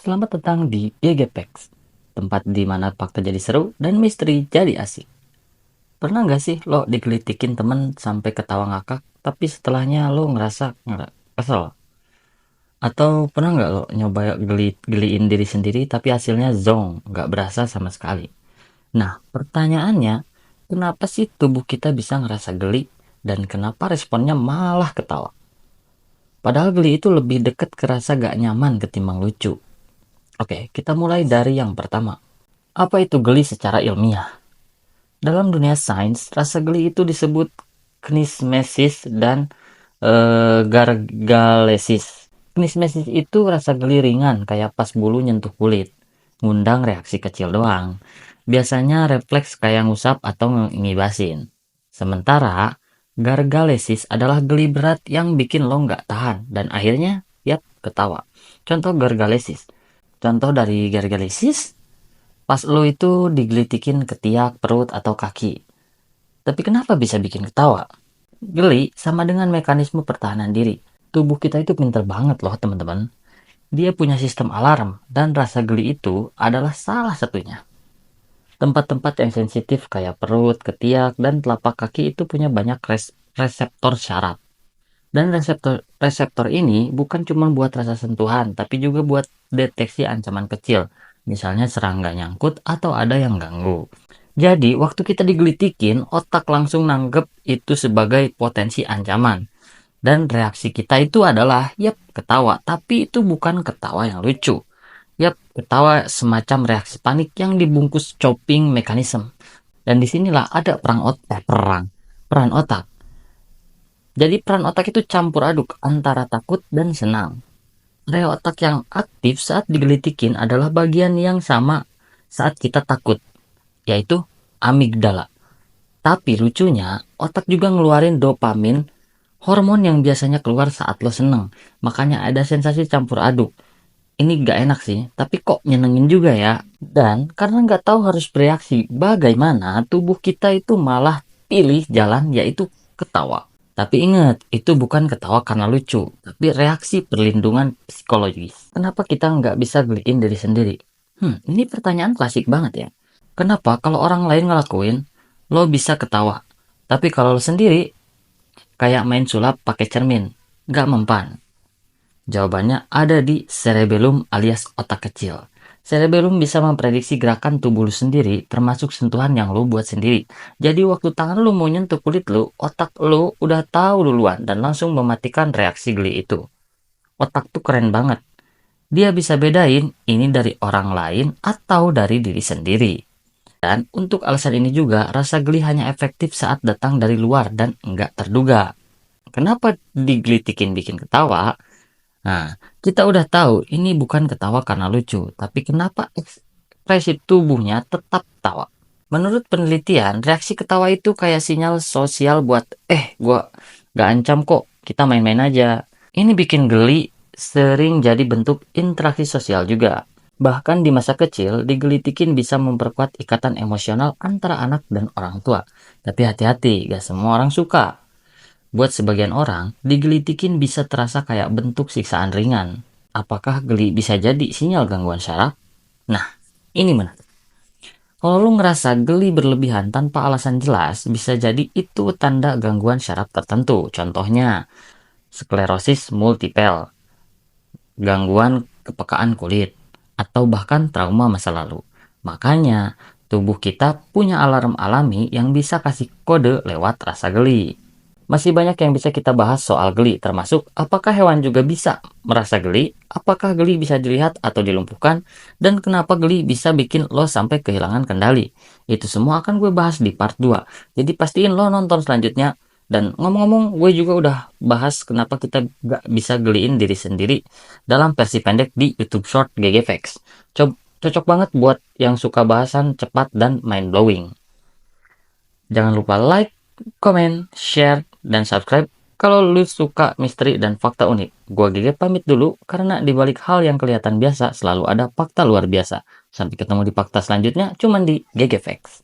Selamat datang di GGPEX, tempat di mana fakta jadi seru dan misteri jadi asik. Pernah nggak sih lo digelitikin temen sampai ketawa ngakak, tapi setelahnya lo ngerasa nggak kesel? Atau pernah nggak lo nyoba geliin diri sendiri tapi hasilnya zong, nggak berasa sama sekali? Nah, pertanyaannya, kenapa sih tubuh kita bisa ngerasa geli dan kenapa responnya malah ketawa? Padahal geli itu lebih deket kerasa gak nyaman ketimbang lucu. Oke, kita mulai dari yang pertama. Apa itu geli secara ilmiah? Dalam dunia sains, rasa geli itu disebut kinesmesis dan gargalesis. Kinesmesis itu rasa geli ringan kayak pas bulu nyentuh kulit, ngundang reaksi kecil doang. Biasanya refleks kayak ngusap atau ngibasin. Sementara gargalesis adalah geli berat yang bikin lo nggak tahan dan akhirnya yap ketawa. Contoh gargalesis. Contoh dari gargalesis, pas lo itu digelitikin ketiak, perut, atau kaki. Tapi kenapa bisa bikin ketawa? Geli sama dengan mekanisme pertahanan diri. Tubuh kita itu pinter banget loh teman-teman. Dia punya sistem alarm dan rasa geli itu adalah salah satunya. Tempat-tempat yang sensitif kayak perut, ketiak, dan telapak kaki itu punya banyak reseptor syaraf. Dan reseptor ini bukan cuma buat rasa sentuhan, tapi juga buat deteksi ancaman kecil. Misalnya serangga nyangkut atau ada yang ganggu. Jadi, waktu kita digelitikin, otak langsung nanggep itu sebagai potensi ancaman. Dan reaksi kita itu adalah, yap, ketawa. Tapi itu bukan ketawa yang lucu. Yap, ketawa semacam reaksi panik yang dibungkus coping mechanism. Dan disinilah ada peran otak. Jadi peran otak itu campur aduk antara takut dan senang. Area otak yang aktif saat digelitikin adalah bagian yang sama saat kita takut, yaitu amigdala. Tapi lucunya, otak juga ngeluarin dopamin, hormon yang biasanya keluar saat lo seneng. Makanya ada sensasi campur aduk. Ini gak enak sih, tapi kok nyenengin juga ya. Dan karena gak tahu harus bereaksi bagaimana, tubuh kita itu malah pilih jalan yaitu ketawa. Tapi ingat, itu bukan ketawa karena lucu, tapi reaksi perlindungan psikologis. Kenapa kita nggak bisa geliin diri sendiri? Ini pertanyaan klasik banget ya. Kenapa kalau orang lain ngelakuin, lo bisa ketawa, tapi kalau lo sendiri, kayak main sulap pakai cermin, nggak mempan? Jawabannya ada di cerebellum alias otak kecil. Cerebellum bisa memprediksi gerakan tubuh lu sendiri, termasuk sentuhan yang lu buat sendiri. Jadi waktu tangan lu mau nyentuh kulit lu, otak lu udah tahu duluan dan langsung mematikan reaksi geli itu. Otak tuh keren banget. Dia bisa bedain ini dari orang lain atau dari diri sendiri. Dan untuk alasan ini juga, rasa geli hanya efektif saat datang dari luar dan enggak terduga. Kenapa digelitikin bikin ketawa? Nah, kita udah tahu ini bukan ketawa karena lucu, tapi kenapa ekspresi tubuhnya tetap tawa. Menurut penelitian, reaksi ketawa itu kayak sinyal sosial buat, gua gak ancam kok, kita main-main aja. Ini bikin geli sering jadi bentuk interaksi sosial juga. Bahkan di masa kecil, digelitikin bisa memperkuat ikatan emosional antara anak dan orang tua. Tapi hati-hati, gak semua orang suka. Buat sebagian orang, digelitikin bisa terasa kayak bentuk siksaan ringan. Apakah geli bisa jadi sinyal gangguan syaraf? Nah, ini menarik. Kalau lu ngerasa geli berlebihan tanpa alasan jelas, bisa jadi itu tanda gangguan syaraf tertentu. Contohnya, sklerosis multiple, gangguan kepekaan kulit, atau bahkan trauma masa lalu. Makanya, tubuh kita punya alarm alami yang bisa kasih kode lewat rasa geli. Masih banyak yang bisa kita bahas soal geli, termasuk apakah hewan juga bisa merasa geli, apakah geli bisa dilihat atau dilumpuhkan, dan kenapa geli bisa bikin lo sampai kehilangan kendali. Itu semua akan gue bahas di part 2. Jadi pastiin lo nonton selanjutnya. Dan ngomong-ngomong, gue juga udah bahas kenapa kita gak bisa geliin diri sendiri dalam versi pendek di YouTube Short GG Facts. Cocok banget buat yang suka bahasan cepat dan mind-blowing. Jangan lupa like, komen, share, dan subscribe kalau lu suka misteri dan fakta unik. Gua Gege pamit dulu karena dibalik hal yang kelihatan biasa selalu ada fakta luar biasa. Sampai ketemu di fakta selanjutnya cuman di GG Facts.